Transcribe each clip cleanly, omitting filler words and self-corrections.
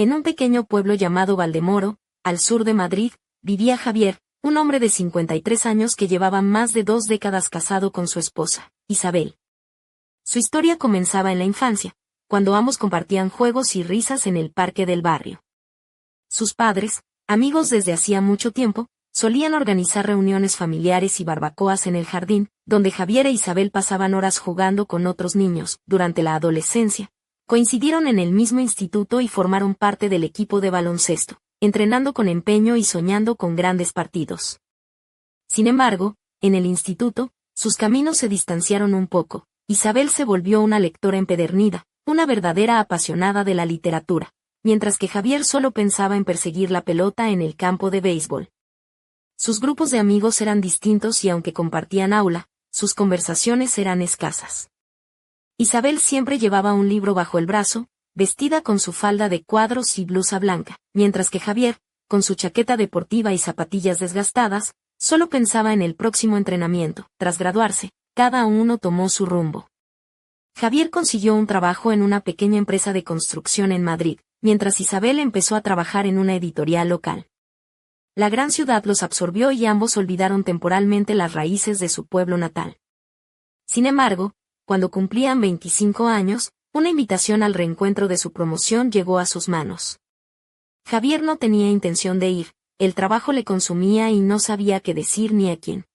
En un pequeño pueblo llamado Valdemoro, al sur de Madrid, vivía Javier, un hombre de 53 años que llevaba más de 2 décadas casado con su esposa, Isabel. Su historia comenzaba en la infancia, cuando ambos compartían juegos y risas en el parque del barrio. Sus padres, amigos desde hacía mucho tiempo, solían organizar reuniones familiares y barbacoas en el jardín, donde Javier e Isabel pasaban horas jugando con otros niños. Durante la adolescencia, coincidieron en el mismo instituto y formaron parte del equipo de baloncesto, entrenando con empeño y soñando con grandes partidos. Sin embargo, en el instituto, sus caminos se distanciaron un poco. Isabel se volvió una lectora empedernida, una verdadera apasionada de la literatura, mientras que Javier solo pensaba en perseguir la pelota en el campo de béisbol. Sus grupos de amigos eran distintos y aunque compartían aula, sus conversaciones eran escasas. Isabel siempre llevaba un libro bajo el brazo, vestida con su falda de cuadros y blusa blanca, mientras que Javier, con su chaqueta deportiva y zapatillas desgastadas, solo pensaba en el próximo entrenamiento. Tras graduarse, cada uno tomó su rumbo. Javier consiguió un trabajo en una pequeña empresa de construcción en Madrid, mientras Isabel empezó a trabajar en una editorial local. La gran ciudad los absorbió y ambos olvidaron temporalmente las raíces de su pueblo natal. Sin embargo, cuando cumplían 25 años, una invitación al reencuentro de su promoción llegó a sus manos. Javier no tenía intención de ir, el trabajo le consumía y no sabía qué decir ni a quién.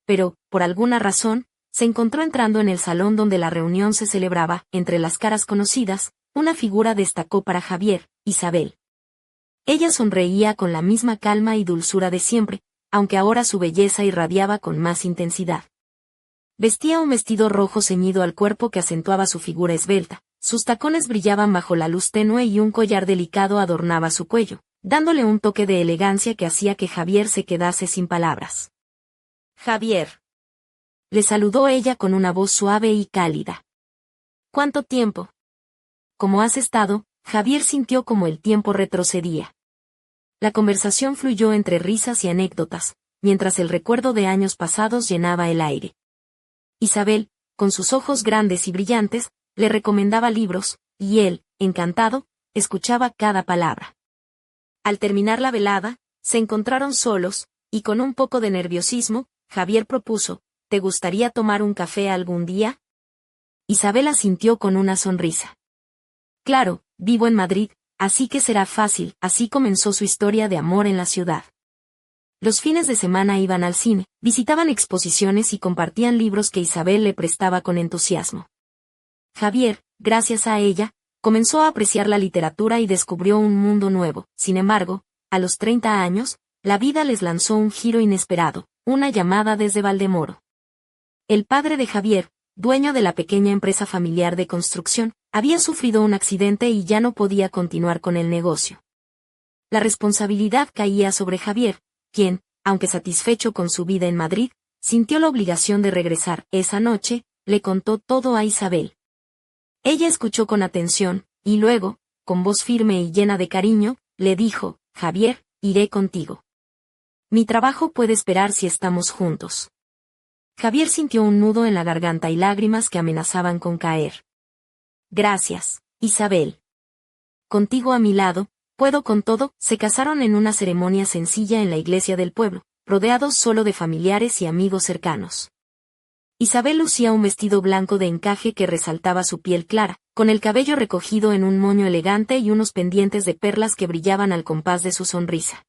Pero, por alguna razón, se encontró entrando en el salón donde la reunión se celebraba. Entre las caras conocidas, una figura destacó para Javier: Isabel. Ella sonreía con la misma calma y dulzura de siempre, aunque ahora su belleza irradiaba con más intensidad. Vestía un vestido rojo ceñido al cuerpo que acentuaba su figura esbelta, sus tacones brillaban bajo la luz tenue y un collar delicado adornaba su cuello, dándole un toque de elegancia que hacía que Javier se quedase sin palabras. «Javier», le saludó ella con una voz suave y cálida. «¿Cuánto tiempo? ¿Cómo has estado?». Javier sintió como el tiempo retrocedía. La conversación fluyó entre risas y anécdotas, mientras el recuerdo de años pasados llenaba el aire. Isabel, con sus ojos grandes y brillantes, le recomendaba libros, y él, encantado, escuchaba cada palabra. Al terminar la velada, se encontraron solos, y con un poco de nerviosismo, Javier propuso: «¿Te gustaría tomar un café algún día?». Isabel asintió con una sonrisa. «Claro, vivo en Madrid, así que será fácil». Así comenzó su historia de amor en la ciudad. Los fines de semana iban al cine, visitaban exposiciones y compartían libros que Isabel le prestaba con entusiasmo. Javier, gracias a ella, comenzó a apreciar la literatura y descubrió un mundo nuevo. Sin embargo, a los 30 años, la vida les lanzó un giro inesperado, una llamada desde Valdemoro. El padre de Javier, dueño de la pequeña empresa familiar de construcción, había sufrido un accidente y ya no podía continuar con el negocio. La responsabilidad caía sobre Javier, quien, aunque satisfecho con su vida en Madrid, sintió la obligación de regresar. Esa noche, le contó todo a Isabel. Ella escuchó con atención, y luego, con voz firme y llena de cariño, le dijo: «Javier, iré contigo. Mi trabajo puede esperar si estamos juntos». Javier sintió un nudo en la garganta y lágrimas que amenazaban con caer. «Gracias, Isabel. Contigo a mi lado, puedo con todo». Se casaron en una ceremonia sencilla en la iglesia del pueblo, rodeados solo de familiares y amigos cercanos. Isabel lucía un vestido blanco de encaje que resaltaba su piel clara, con el cabello recogido en un moño elegante y unos pendientes de perlas que brillaban al compás de su sonrisa.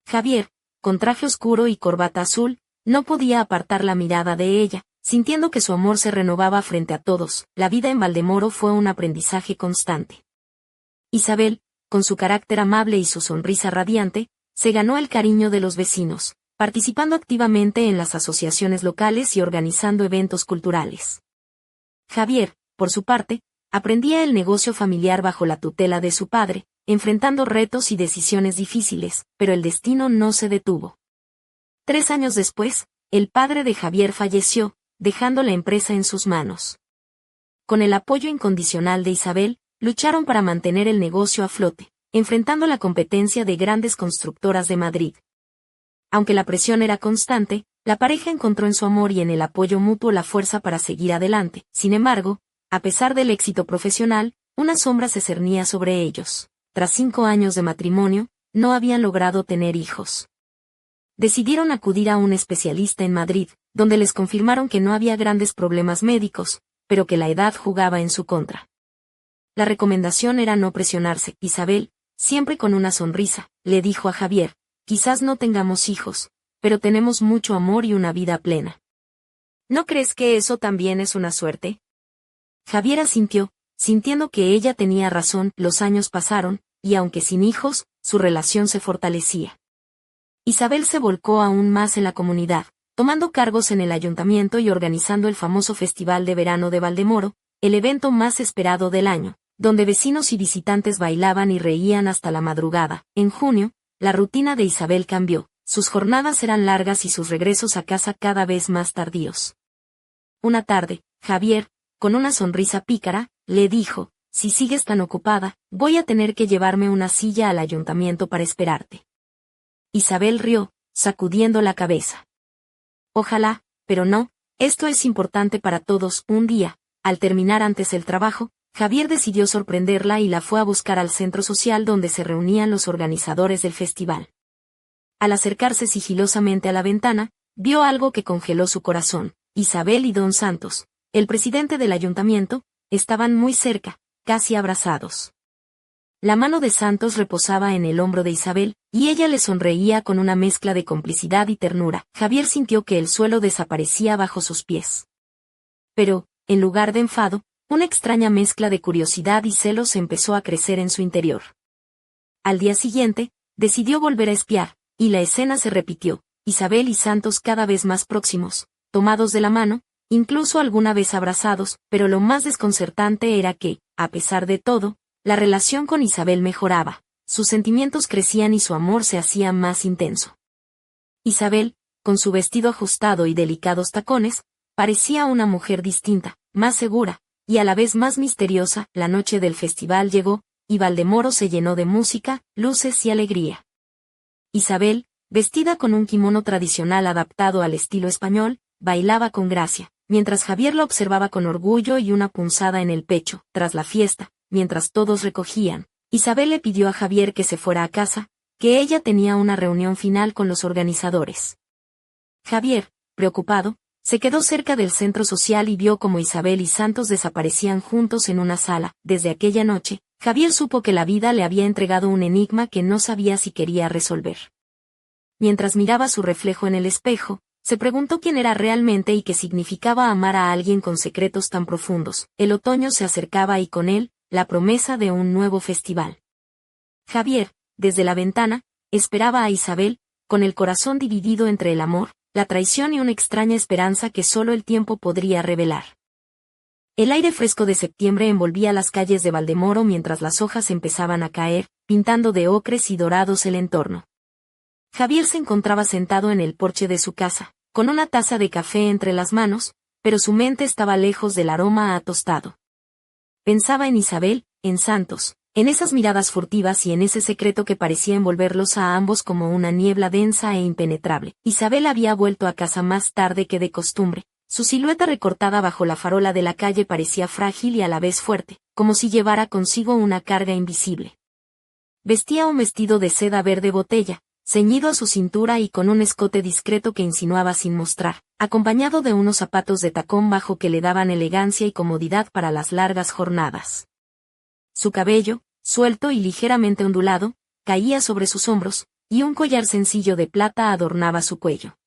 Javier, con traje oscuro y corbata azul, no podía apartar la mirada de ella, sintiendo que su amor se renovaba frente a todos. La vida en Valdemoro fue un aprendizaje constante. Isabel, con su carácter amable y su sonrisa radiante, se ganó el cariño de los vecinos, participando activamente en las asociaciones locales y organizando eventos culturales. Javier, por su parte, aprendía el negocio familiar bajo la tutela de su padre, enfrentando retos y decisiones difíciles, pero el destino no se detuvo. 3 años después, el padre de Javier falleció, dejando la empresa en sus manos. Con el apoyo incondicional de Isabel, lucharon para mantener el negocio a flote, enfrentando la competencia de grandes constructoras de Madrid. Aunque la presión era constante, la pareja encontró en su amor y en el apoyo mutuo la fuerza para seguir adelante. Sin embargo, a pesar del éxito profesional, una sombra se cernía sobre ellos. tras 5 años de matrimonio, no habían logrado tener hijos. Decidieron acudir a un especialista en Madrid, donde les confirmaron que no había grandes problemas médicos, pero que la edad jugaba en su contra. La recomendación era no presionarse. Isabel, siempre con una sonrisa, le dijo a Javier: quizás no tengamos hijos, pero tenemos mucho amor y una vida plena. ¿No crees que eso también es una suerte? Javier asintió, sintiendo que ella tenía razón. Los años pasaron, y aunque sin hijos, su relación se fortalecía. Isabel se volcó aún más en la comunidad, tomando cargos en el ayuntamiento y organizando el famoso Festival de Verano de Valdemoro, el evento más esperado del año, donde vecinos y visitantes bailaban y reían hasta la madrugada. En junio, la rutina de Isabel cambió, sus jornadas eran largas y sus regresos a casa cada vez más tardíos. Una tarde, Javier, con una sonrisa pícara, le dijo: si sigues tan ocupada, voy a tener que llevarme una silla al ayuntamiento para esperarte. Isabel rió, sacudiendo la cabeza. Ojalá, pero no, esto es importante para todos. Un día, al terminar antes el trabajo, Javier decidió sorprenderla y la fue a buscar al centro social donde se reunían los organizadores del festival. Al acercarse sigilosamente a la ventana, vio algo que congeló su corazón. Isabel y don Santos, el presidente del ayuntamiento, estaban muy cerca, casi abrazados. La mano de Santos reposaba en el hombro de Isabel, y ella le sonreía con una mezcla de complicidad y ternura. Javier sintió que el suelo desaparecía bajo sus pies. Pero, en lugar de enfado, una extraña mezcla de curiosidad y celos empezó a crecer en su interior. Al día siguiente, decidió volver a espiar, y la escena se repitió, Isabel y Santos cada vez más próximos, tomados de la mano, incluso alguna vez abrazados, pero lo más desconcertante era que, a pesar de todo, la relación con Isabel mejoraba, sus sentimientos crecían y su amor se hacía más intenso. Isabel, con su vestido ajustado y delicados tacones, parecía una mujer distinta, más segura, y a la vez más misteriosa. La noche del festival llegó, y Valdemoro se llenó de música, luces y alegría. Isabel, vestida con un kimono tradicional adaptado al estilo español, bailaba con gracia, mientras Javier la observaba con orgullo y una punzada en el pecho. Tras la fiesta, mientras todos recogían, Isabel le pidió a Javier que se fuera a casa, que ella tenía una reunión final con los organizadores. Javier, preocupado, se quedó cerca del centro social y vio cómo Isabel y Santos desaparecían juntos en una sala. Desde aquella noche, Javier supo que la vida le había entregado un enigma que no sabía si quería resolver. Mientras miraba su reflejo en el espejo, se preguntó quién era realmente y qué significaba amar a alguien con secretos tan profundos. El otoño se acercaba y con él, la promesa de un nuevo festival. Javier, desde la ventana, esperaba a Isabel, con el corazón dividido entre el amor, la traición y una extraña esperanza que solo el tiempo podría revelar. El aire fresco de septiembre envolvía las calles de Valdemoro mientras las hojas empezaban a caer, pintando de ocres y dorados el entorno. Javier se encontraba sentado en el porche de su casa, con una taza de café entre las manos, pero su mente estaba lejos del aroma a tostado. Pensaba en Isabel, en Santos, en esas miradas furtivas y en ese secreto que parecía envolverlos a ambos como una niebla densa e impenetrable. Isabel había vuelto a casa más tarde que de costumbre. Su silueta recortada bajo la farola de la calle parecía frágil y a la vez fuerte, como si llevara consigo una carga invisible. Vestía un vestido de seda verde botella, ceñido a su cintura y con un escote discreto que insinuaba sin mostrar, acompañado de unos zapatos de tacón bajo que le daban elegancia y comodidad para las largas jornadas. Su cabello, suelto y ligeramente ondulado, caía sobre sus hombros, y un collar sencillo de plata adornaba su cuello.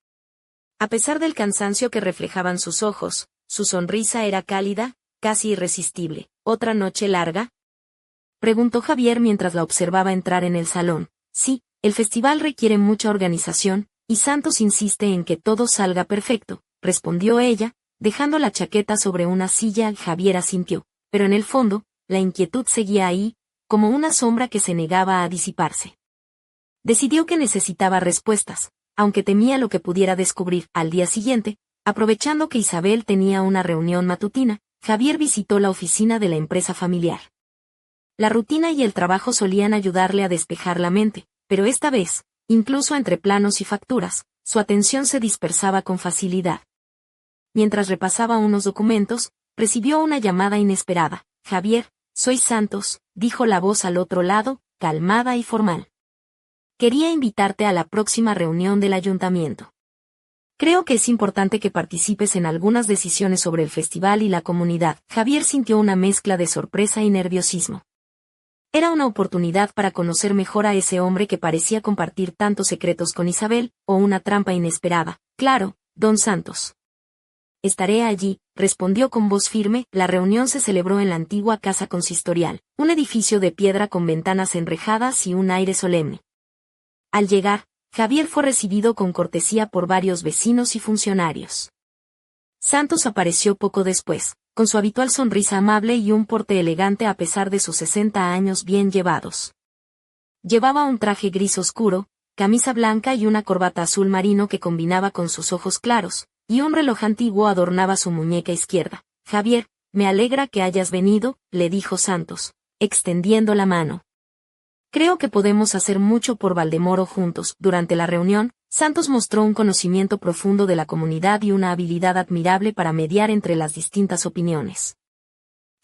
A pesar del cansancio que reflejaban sus ojos, su sonrisa era cálida, casi irresistible. ¿Otra noche larga?, preguntó Javier mientras la observaba entrar en el salón. Sí, el festival requiere mucha organización, y Santos insiste en que todo salga perfecto, respondió ella, dejando la chaqueta sobre una silla. Javier asintió, pero en el fondo, la inquietud seguía ahí, como una sombra que se negaba a disiparse. Decidió que necesitaba respuestas, aunque temía lo que pudiera descubrir. Al día siguiente, aprovechando que Isabel tenía una reunión matutina, Javier visitó la oficina de la empresa familiar. La rutina y el trabajo solían ayudarle a despejar la mente, pero esta vez, incluso entre planos y facturas, su atención se dispersaba con facilidad. Mientras repasaba unos documentos, recibió una llamada inesperada. Javier, soy Santos, dijo la voz al otro lado, calmada y formal. Quería invitarte a la próxima reunión del ayuntamiento. Creo que es importante que participes en algunas decisiones sobre el festival y la comunidad. Javier sintió una mezcla de sorpresa y nerviosismo. Era una oportunidad para conocer mejor a ese hombre que parecía compartir tantos secretos con Isabel, o una trampa inesperada. Claro, don Santos. Estaré allí, respondió con voz firme. La reunión se celebró en la antigua casa consistorial, un edificio de piedra con ventanas enrejadas y un aire solemne. Al llegar, Javier fue recibido con cortesía por varios vecinos y funcionarios. Santos apareció poco después, con su habitual sonrisa amable y un porte elegante a pesar de sus 60 años bien llevados. Llevaba un traje gris oscuro, camisa blanca y una corbata azul marino que combinaba con sus ojos claros, y un reloj antiguo adornaba su muñeca izquierda. Javier, me alegra que hayas venido, le dijo Santos, extendiendo la mano. Creo que podemos hacer mucho por Valdemoro juntos. Durante la reunión, Santos mostró un conocimiento profundo de la comunidad y una habilidad admirable para mediar entre las distintas opiniones.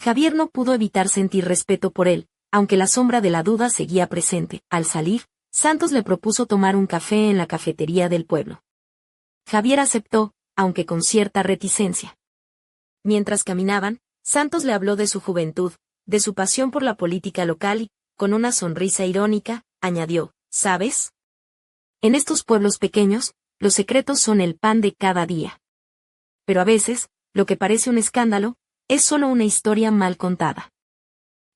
Javier no pudo evitar sentir respeto por él, aunque la sombra de la duda seguía presente. Al salir, Santos le propuso tomar un café en la cafetería del pueblo. Javier aceptó, aunque con cierta reticencia. Mientras caminaban, Santos le habló de su juventud, de su pasión por la política local y, con una sonrisa irónica, añadió, ¿sabes? En estos pueblos pequeños, los secretos son el pan de cada día. Pero a veces, lo que parece un escándalo, es solo una historia mal contada.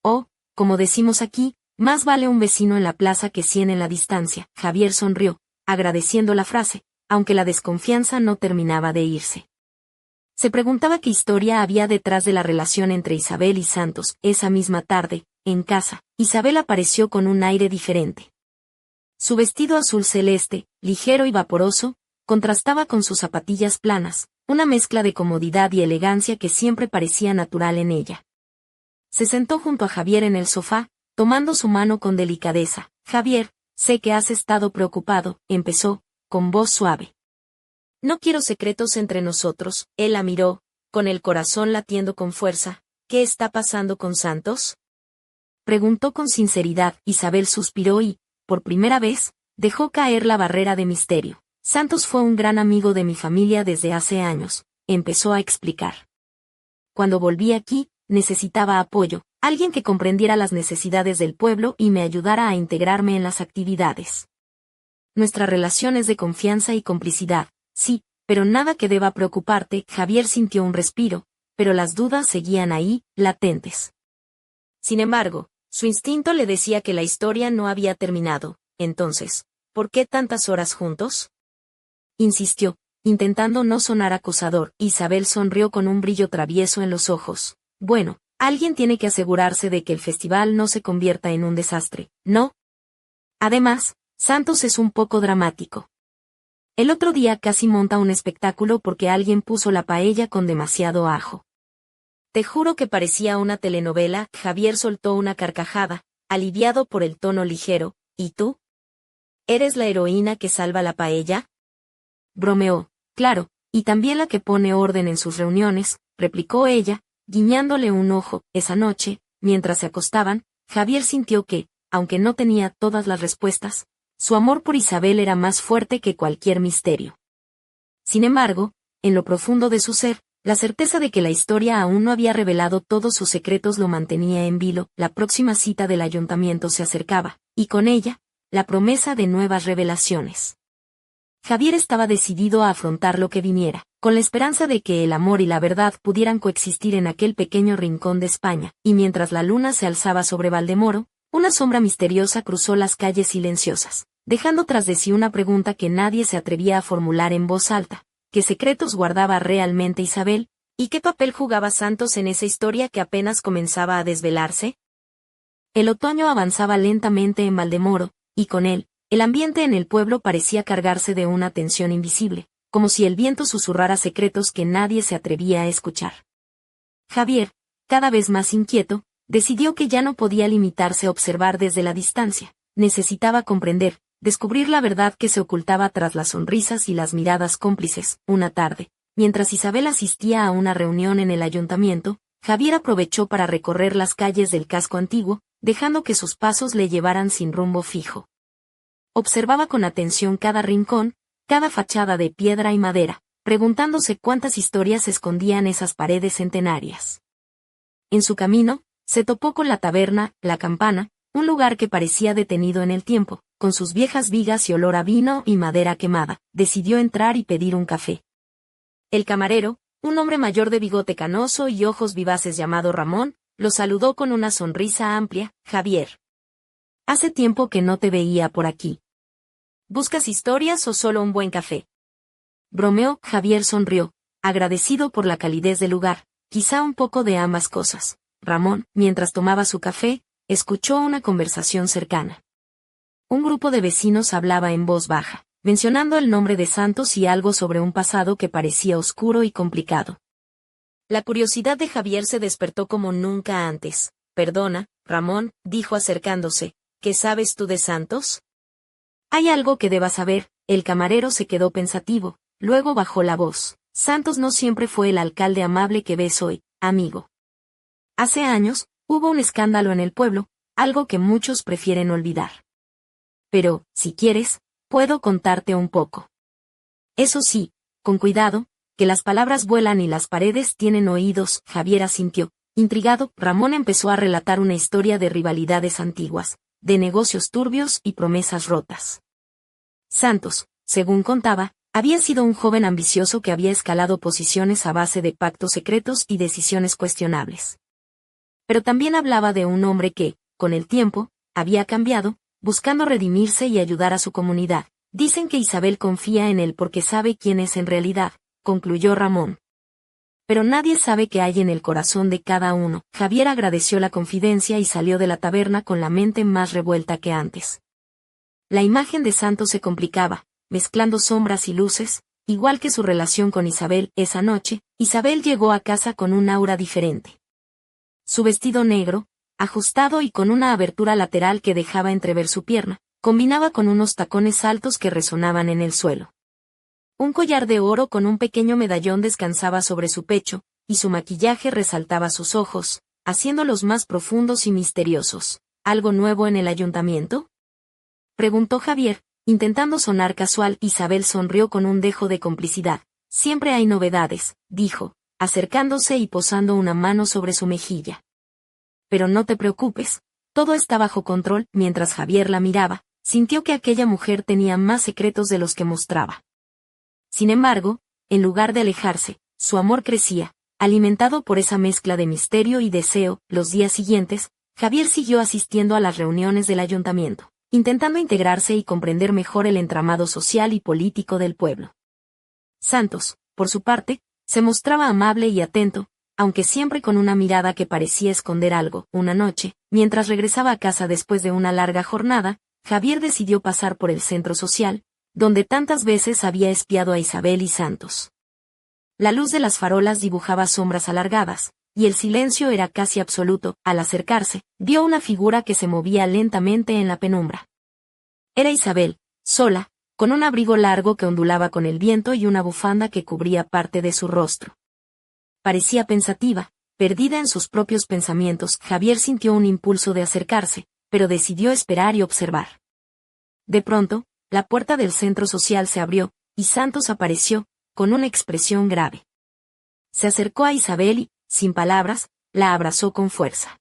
O, como decimos aquí, más vale un vecino en la plaza que 100 en la distancia. Javier sonrió, agradeciendo la frase, aunque la desconfianza no terminaba de irse. Se preguntaba qué historia había detrás de la relación entre Isabel y Santos. Esa misma tarde, en casa, Isabel apareció con un aire diferente. Su vestido azul celeste, ligero y vaporoso, contrastaba con sus zapatillas planas, una mezcla de comodidad y elegancia que siempre parecía natural en ella. Se sentó junto a Javier en el sofá, tomando su mano con delicadeza. Javier, sé que has estado preocupado, empezó, con voz suave. No quiero secretos entre nosotros. Él la miró, con el corazón latiendo con fuerza. ¿Qué está pasando con Santos?, preguntó con sinceridad. Isabel suspiró y, por primera vez, dejó caer la barrera de misterio. Santos fue un gran amigo de mi familia desde hace años, empezó a explicar. Cuando volví aquí, necesitaba apoyo, alguien que comprendiera las necesidades del pueblo y me ayudara a integrarme en las actividades. Nuestra relación es de confianza y complicidad, sí, pero nada que deba preocuparte. Javier sintió un respiro, pero las dudas seguían ahí, latentes. Sin embargo, su instinto le decía que la historia no había terminado. Entonces, ¿por qué tantas horas juntos?, insistió, intentando no sonar acusador. Isabel sonrió con un brillo travieso en los ojos. Bueno, alguien tiene que asegurarse de que el festival no se convierta en un desastre, ¿no? Además, Santos es un poco dramático. El otro día casi monta un espectáculo porque alguien puso la paella con demasiado ajo. Te juro que parecía una telenovela. Javier soltó una carcajada, aliviado por el tono ligero. ¿Y tú? ¿Eres la heroína que salva la paella?, bromeó. Claro, y también la que pone orden en sus reuniones, replicó ella, guiñándole un ojo. Esa noche, mientras se acostaban, Javier sintió que, aunque no tenía todas las respuestas, su amor por Isabel era más fuerte que cualquier misterio. Sin embargo, en lo profundo de su ser, la certeza de que la historia aún no había revelado todos sus secretos lo mantenía en vilo. La próxima cita del ayuntamiento se acercaba, y con ella, la promesa de nuevas revelaciones. Javier estaba decidido a afrontar lo que viniera, con la esperanza de que el amor y la verdad pudieran coexistir en aquel pequeño rincón de España. Y mientras la luna se alzaba sobre Valdemoro, una sombra misteriosa cruzó las calles silenciosas, dejando tras de sí una pregunta que nadie se atrevía a formular en voz alta. ¿Qué secretos guardaba realmente Isabel? ¿Y qué papel jugaba Santos en esa historia que apenas comenzaba a desvelarse? El otoño avanzaba lentamente en Valdemoro, y con él, el ambiente en el pueblo parecía cargarse de una tensión invisible, como si el viento susurrara secretos que nadie se atrevía a escuchar. Javier, cada vez más inquieto, decidió que ya no podía limitarse a observar desde la distancia. Necesitaba comprender, descubrir la verdad que se ocultaba tras las sonrisas y las miradas cómplices. Una tarde, mientras Isabel asistía a una reunión en el ayuntamiento, Javier aprovechó para recorrer las calles del casco antiguo, dejando que sus pasos le llevaran sin rumbo fijo. Observaba con atención cada rincón, cada fachada de piedra y madera, preguntándose cuántas historias escondían esas paredes centenarias. En su camino, se topó con la taberna, La Campana, un lugar que parecía detenido en el tiempo, con sus viejas vigas y olor a vino y madera quemada. Decidió entrar y pedir un café. El camarero, un hombre mayor de bigote canoso y ojos vivaces llamado Ramón, lo saludó con una sonrisa amplia. Javier. Hace tiempo que no te veía por aquí. ¿Buscas historias o solo un buen café? Bromeó. Javier sonrió, agradecido por la calidez del lugar, quizá un poco de ambas cosas. Ramón, mientras tomaba su café, escuchó una conversación cercana. Un grupo de vecinos hablaba en voz baja, mencionando el nombre de Santos y algo sobre un pasado que parecía oscuro y complicado. La curiosidad de Javier se despertó como nunca antes. Perdona, Ramón, dijo acercándose, ¿qué sabes tú de Santos? Hay algo que debas saber. El camarero se quedó pensativo, luego bajó la voz. Santos no siempre fue el alcalde amable que ves hoy, amigo. Hace años, hubo un escándalo en el pueblo, algo que muchos prefieren olvidar. Pero, si quieres, puedo contarte un poco. Eso sí, con cuidado, que las palabras vuelan y las paredes tienen oídos. Javier asintió. Intrigado, Ramón empezó a relatar una historia de rivalidades antiguas, de negocios turbios y promesas rotas. Santos, según contaba, había sido un joven ambicioso que había escalado posiciones a base de pactos secretos y decisiones cuestionables. Pero también hablaba de un hombre que, con el tiempo, había cambiado, buscando redimirse y ayudar a su comunidad. Dicen que Isabel confía en él porque sabe quién es en realidad, concluyó Ramón. Pero nadie sabe qué hay en el corazón de cada uno. Javier agradeció la confidencia y salió de la taberna con la mente más revuelta que antes. La imagen de Santos se complicaba, mezclando sombras y luces, igual que su relación con Isabel. Esa noche, Isabel llegó a casa con un aura diferente. Su vestido negro, ajustado y con una abertura lateral que dejaba entrever su pierna, combinaba con unos tacones altos que resonaban en el suelo. Un collar de oro con un pequeño medallón descansaba sobre su pecho, y su maquillaje resaltaba sus ojos, haciéndolos más profundos y misteriosos. ¿Algo nuevo en el ayuntamiento?, preguntó Javier, intentando sonar casual. Isabel sonrió con un dejo de complicidad. Siempre hay novedades, dijo, acercándose y posando una mano sobre su mejilla. Pero no te preocupes, todo está bajo control. Mientras Javier la miraba, sintió que aquella mujer tenía más secretos de los que mostraba. Sin embargo, en lugar de alejarse, su amor crecía, alimentado por esa mezcla de misterio y deseo. Los días siguientes, Javier siguió asistiendo a las reuniones del ayuntamiento, intentando integrarse y comprender mejor el entramado social y político del pueblo. Santos, por su parte, se mostraba amable y atento, aunque siempre con una mirada que parecía esconder algo. Una noche, mientras regresaba a casa después de una larga jornada, Javier decidió pasar por el centro social, donde tantas veces había espiado a Isabel y Santos. La luz de las farolas dibujaba sombras alargadas, y el silencio era casi absoluto. Al acercarse, vio una figura que se movía lentamente en la penumbra. Era Isabel, sola, con un abrigo largo que ondulaba con el viento y una bufanda que cubría parte de su rostro. Parecía pensativa, perdida en sus propios pensamientos. Javier sintió un impulso de acercarse, pero decidió esperar y observar. De pronto, la puerta del centro social se abrió, y Santos apareció, con una expresión grave. Se acercó a Isabel y, sin palabras, la abrazó con fuerza.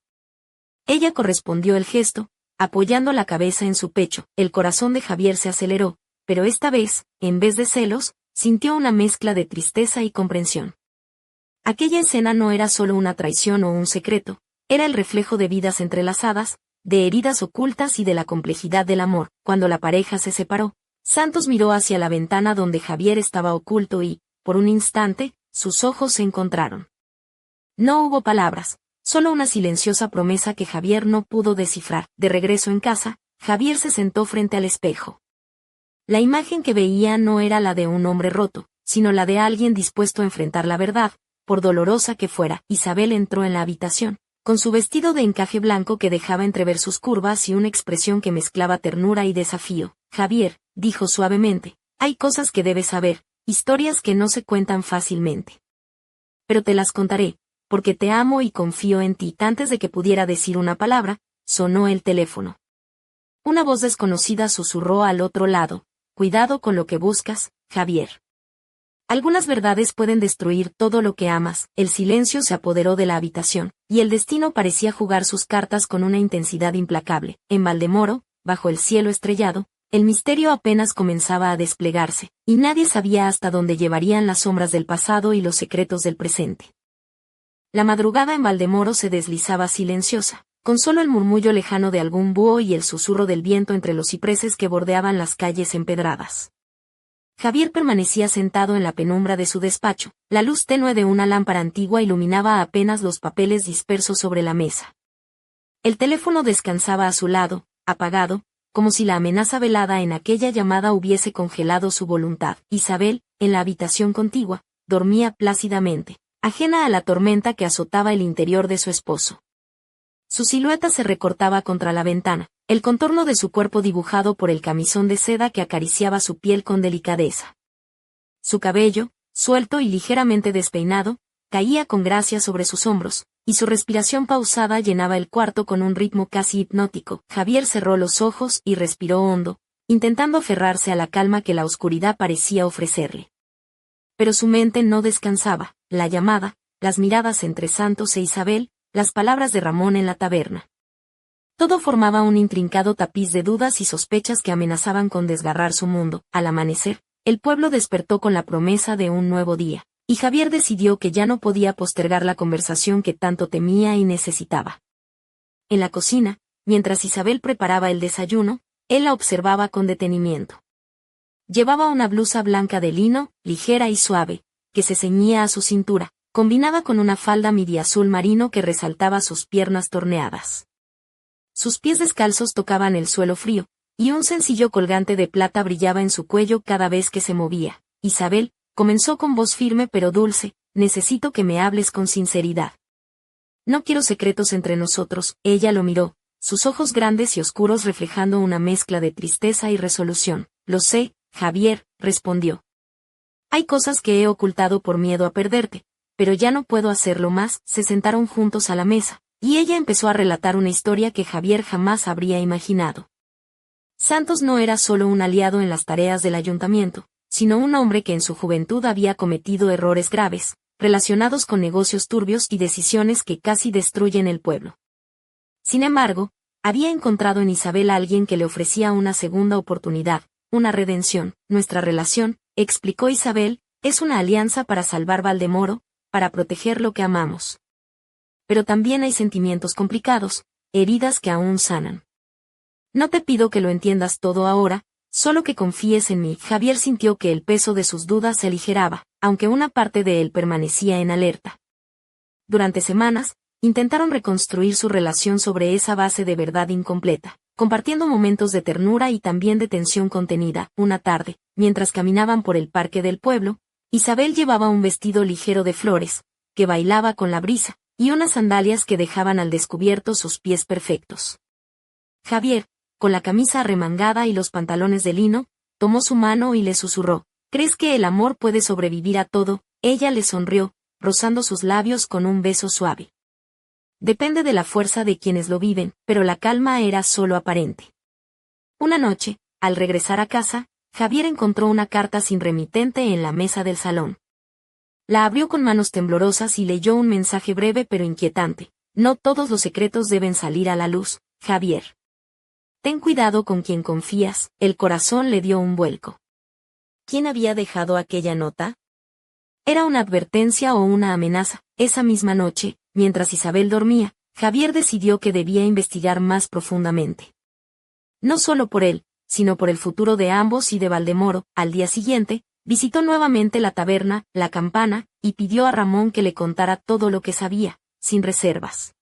Ella correspondió el gesto, apoyando la cabeza en su pecho. El corazón de Javier se aceleró, pero esta vez, en vez de celos, sintió una mezcla de tristeza y comprensión. Aquella escena no era solo una traición o un secreto, era el reflejo de vidas entrelazadas, de heridas ocultas y de la complejidad del amor. Cuando la pareja se separó, Santos miró hacia la ventana donde Javier estaba oculto y, por un instante, sus ojos se encontraron. No hubo palabras, solo una silenciosa promesa que Javier no pudo descifrar. De regreso en casa, Javier se sentó frente al espejo. La imagen que veía no era la de un hombre roto, sino la de alguien dispuesto a enfrentar la verdad, por dolorosa que fuera. Isabel entró en la habitación, con su vestido de encaje blanco que dejaba entrever sus curvas y una expresión que mezclaba ternura y desafío. Javier, dijo suavemente, hay cosas que debes saber, historias que no se cuentan fácilmente. Pero te las contaré, porque te amo y confío en ti. Antes de que pudiera decir una palabra, sonó el teléfono. Una voz desconocida susurró al otro lado: cuidado con lo que buscas, Javier. Algunas verdades pueden destruir todo lo que amas. El silencio se apoderó de la habitación, y el destino parecía jugar sus cartas con una intensidad implacable. En Valdemoro, bajo el cielo estrellado, el misterio apenas comenzaba a desplegarse, y nadie sabía hasta dónde llevarían las sombras del pasado y los secretos del presente. La madrugada en Valdemoro se deslizaba silenciosa, con solo el murmullo lejano de algún búho y el susurro del viento entre los cipreses que bordeaban las calles empedradas. Javier permanecía sentado en la penumbra de su despacho. La luz tenue de una lámpara antigua iluminaba apenas los papeles dispersos sobre la mesa. El teléfono descansaba a su lado, apagado, como si la amenaza velada en aquella llamada hubiese congelado su voluntad. Isabel, en la habitación contigua, dormía plácidamente, ajena a la tormenta que azotaba el interior de su esposo. Su silueta se recortaba contra la ventana, el contorno de su cuerpo dibujado por el camisón de seda que acariciaba su piel con delicadeza. Su cabello, suelto y ligeramente despeinado, caía con gracia sobre sus hombros, y su respiración pausada llenaba el cuarto con un ritmo casi hipnótico. Javier cerró los ojos y respiró hondo, intentando aferrarse a la calma que la oscuridad parecía ofrecerle. Pero su mente no descansaba. La llamada, las miradas entre Santos e Isabel, las palabras de Ramón en la taberna. Todo formaba un intrincado tapiz de dudas y sospechas que amenazaban con desgarrar su mundo. Al amanecer, el pueblo despertó con la promesa de un nuevo día, y Javier decidió que ya no podía postergar la conversación que tanto temía y necesitaba. En la cocina, mientras Isabel preparaba el desayuno, él la observaba con detenimiento. Llevaba una blusa blanca de lino, ligera y suave, que se ceñía a su cintura, combinada con una falda midi azul marino que resaltaba sus piernas torneadas. Sus pies descalzos tocaban el suelo frío, y un sencillo colgante de plata brillaba en su cuello cada vez que se movía. Isabel, comenzó con voz firme pero dulce: necesito que me hables con sinceridad. No quiero secretos entre nosotros. Ella lo miró, sus ojos grandes y oscuros reflejando una mezcla de tristeza y resolución. Lo sé, Javier, respondió. Hay cosas que he ocultado por miedo a perderte, pero ya no puedo hacerlo más. Se sentaron juntos a la mesa, y ella empezó a relatar una historia que Javier jamás habría imaginado. Santos no era solo un aliado en las tareas del ayuntamiento, sino un hombre que en su juventud había cometido errores graves, relacionados con negocios turbios y decisiones que casi destruyen el pueblo. Sin embargo, había encontrado en Isabel a alguien que le ofrecía una segunda oportunidad, una redención. Nuestra relación, explicó Isabel, es una alianza para salvar Valdemoro, para proteger lo que amamos. Pero también hay sentimientos complicados, heridas que aún sanan. No te pido que lo entiendas todo ahora, solo que confíes en mí. Javier sintió que el peso de sus dudas se aligeraba, aunque una parte de él permanecía en alerta. Durante semanas, intentaron reconstruir su relación sobre esa base de verdad incompleta, compartiendo momentos de ternura y también de tensión contenida. Una tarde, mientras caminaban por el parque del pueblo, Isabel llevaba un vestido ligero de flores, que bailaba con la brisa, y unas sandalias que dejaban al descubierto sus pies perfectos. Javier, con la camisa arremangada y los pantalones de lino, tomó su mano y le susurró: ¿crees que el amor puede sobrevivir a todo? Ella le sonrió, rozando sus labios con un beso suave. Depende de la fuerza de quienes lo viven, pero la calma era solo aparente. Una noche, al regresar a casa, Javier encontró una carta sin remitente en la mesa del salón. La abrió con manos temblorosas y leyó un mensaje breve pero inquietante: no todos los secretos deben salir a la luz, Javier. Ten cuidado con quien confías. El corazón le dio un vuelco. ¿Quién había dejado aquella nota? ¿Era una advertencia o una amenaza? Esa misma noche, mientras Isabel dormía, Javier decidió que debía investigar más profundamente. No solo por él, sino por el futuro de ambos y de Valdemoro. Al día siguiente, visitó nuevamente la taberna, la Campana, y pidió a Ramón que le contara todo lo que sabía, sin reservas.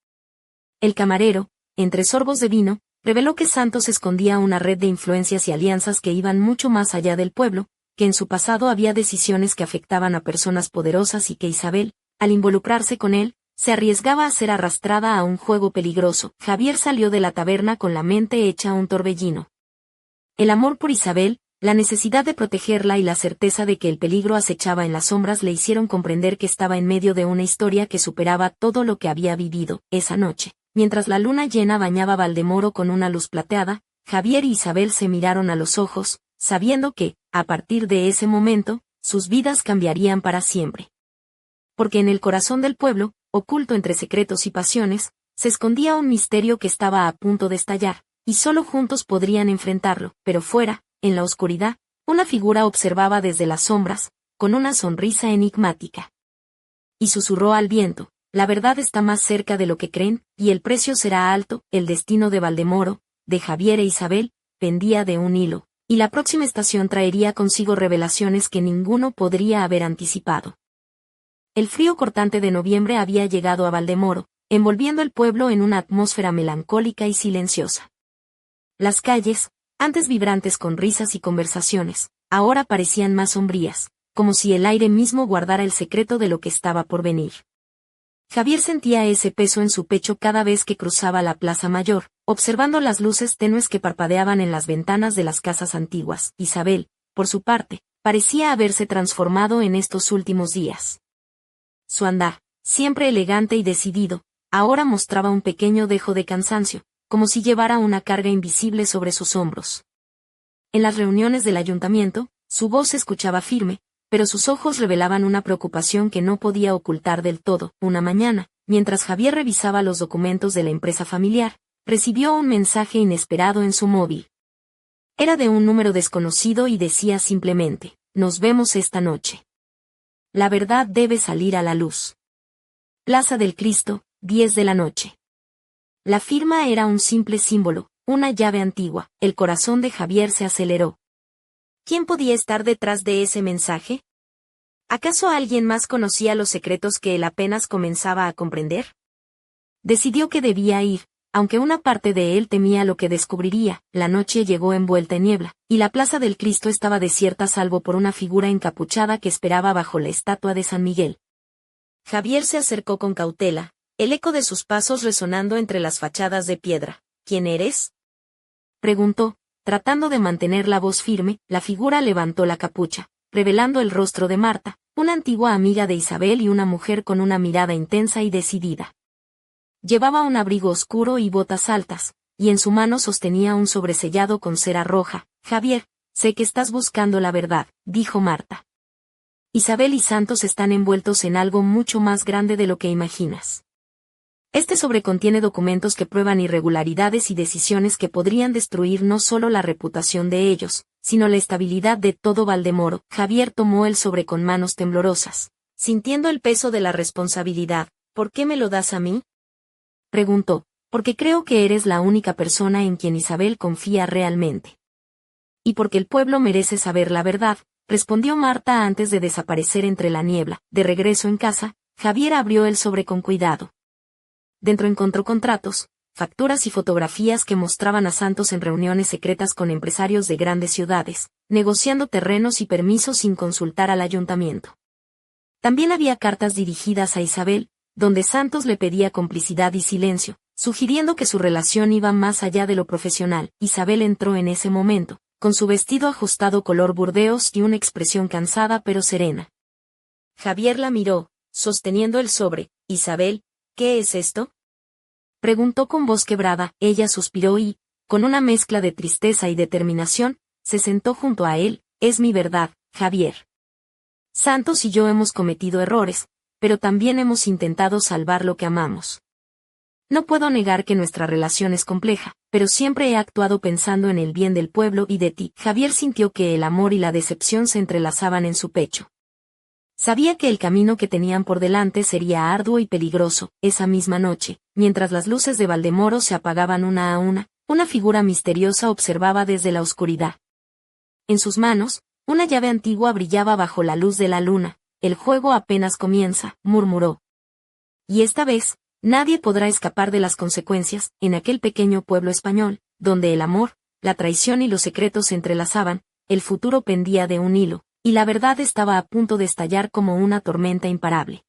El camarero, entre sorbos de vino, reveló que Santos escondía una red de influencias y alianzas que iban mucho más allá del pueblo, que en su pasado había decisiones que afectaban a personas poderosas y que Isabel, al involucrarse con él, se arriesgaba a ser arrastrada a un juego peligroso. Javier salió de la taberna con la mente hecha un torbellino. El amor por Isabel, la necesidad de protegerla y la certeza de que el peligro acechaba en las sombras le hicieron comprender que estaba en medio de una historia que superaba todo lo que había vivido. Esa noche, Mientras la luna llena bañaba a Valdemoro con una luz plateada, Javier y Isabel se miraron a los ojos, sabiendo que, a partir de ese momento, sus vidas cambiarían para siempre. Porque en el corazón del pueblo, oculto entre secretos y pasiones, se escondía un misterio que estaba a punto de estallar, y solo juntos podrían enfrentarlo, pero fuera, en la oscuridad, una figura observaba desde las sombras, con una sonrisa enigmática. Y susurró al viento: la verdad está más cerca de lo que creen, y el precio será alto. El destino de Valdemoro, de Javier e Isabel, pendía de un hilo, y la próxima estación traería consigo revelaciones que ninguno podría haber anticipado. El frío cortante de noviembre había llegado a Valdemoro, envolviendo el pueblo en una atmósfera melancólica y silenciosa. Las calles, antes vibrantes con risas y conversaciones, ahora parecían más sombrías, como si el aire mismo guardara el secreto de lo que estaba por venir. Javier sentía ese peso en su pecho cada vez que cruzaba la Plaza Mayor, observando las luces tenues que parpadeaban en las ventanas de las casas antiguas. Isabel, por su parte, parecía haberse transformado en estos últimos días. Su andar, siempre elegante y decidido, ahora mostraba un pequeño dejo de cansancio, como si llevara una carga invisible sobre sus hombros. En las reuniones del ayuntamiento, su voz se escuchaba firme, pero sus ojos revelaban una preocupación que no podía ocultar del todo. Una mañana, mientras Javier revisaba los documentos de la empresa familiar, recibió un mensaje inesperado en su móvil. Era de un número desconocido y decía simplemente: nos vemos esta noche. La verdad debe salir a la luz. Plaza del Cristo, 10 de la noche. La firma era un simple símbolo, una llave antigua. El corazón de Javier se aceleró. ¿Quién podía estar detrás de ese mensaje? ¿Acaso alguien más conocía los secretos que él apenas comenzaba a comprender? Decidió que debía ir, aunque una parte de él temía lo que descubriría. La noche llegó envuelta en niebla, y la Plaza del Cristo estaba desierta salvo por una figura encapuchada que esperaba bajo la estatua de San Miguel. Javier se acercó con cautela, el eco de sus pasos resonando entre las fachadas de piedra. ¿Quién eres?, preguntó, tratando de mantener la voz firme. La figura levantó la capucha, revelando el rostro de Marta, una antigua amiga de Isabel y una mujer con una mirada intensa y decidida. Llevaba un abrigo oscuro y botas altas, y en su mano sostenía un sobresellado con cera roja. Javier, sé que estás buscando la verdad, dijo Marta. Isabel y Santos están envueltos en algo mucho más grande de lo que imaginas. Este sobre contiene documentos que prueban irregularidades y decisiones que podrían destruir no solo la reputación de ellos, sino la estabilidad de todo Valdemoro. Javier tomó el sobre con manos temblorosas, sintiendo el peso de la responsabilidad. ¿Por qué me lo das a mí?, preguntó. Porque creo que eres la única persona en quien Isabel confía realmente. Y porque el pueblo merece saber la verdad, respondió Marta antes de desaparecer entre la niebla. De regreso en casa, Javier abrió el sobre con cuidado. Dentro encontró contratos, facturas y fotografías que mostraban a Santos en reuniones secretas con empresarios de grandes ciudades, negociando terrenos y permisos sin consultar al ayuntamiento. También había cartas dirigidas a Isabel, donde Santos le pedía complicidad y silencio, sugiriendo que su relación iba más allá de lo profesional. Isabel entró en ese momento, con su vestido ajustado color burdeos y una expresión cansada pero serena. Javier la miró, sosteniendo el sobre. Isabel, ¿qué es esto?, preguntó con voz quebrada. Ella suspiró y, con una mezcla de tristeza y determinación, se sentó junto a él. Es mi verdad, Javier. Santos y yo hemos cometido errores, pero también hemos intentado salvar lo que amamos. No puedo negar que nuestra relación es compleja, pero siempre he actuado pensando en el bien del pueblo y de ti. Javier sintió que el amor y la decepción se entrelazaban en su pecho. Sabía que el camino que tenían por delante sería arduo y peligroso. Esa misma noche, mientras las luces de Valdemoro se apagaban una a una figura misteriosa observaba desde la oscuridad. En sus manos, una llave antigua brillaba bajo la luz de la luna. El juego apenas comienza, murmuró. Y esta vez, nadie podrá escapar de las consecuencias. En aquel pequeño pueblo español, donde el amor, la traición y los secretos se entrelazaban, el futuro pendía de un hilo, y la verdad estaba a punto de estallar como una tormenta imparable.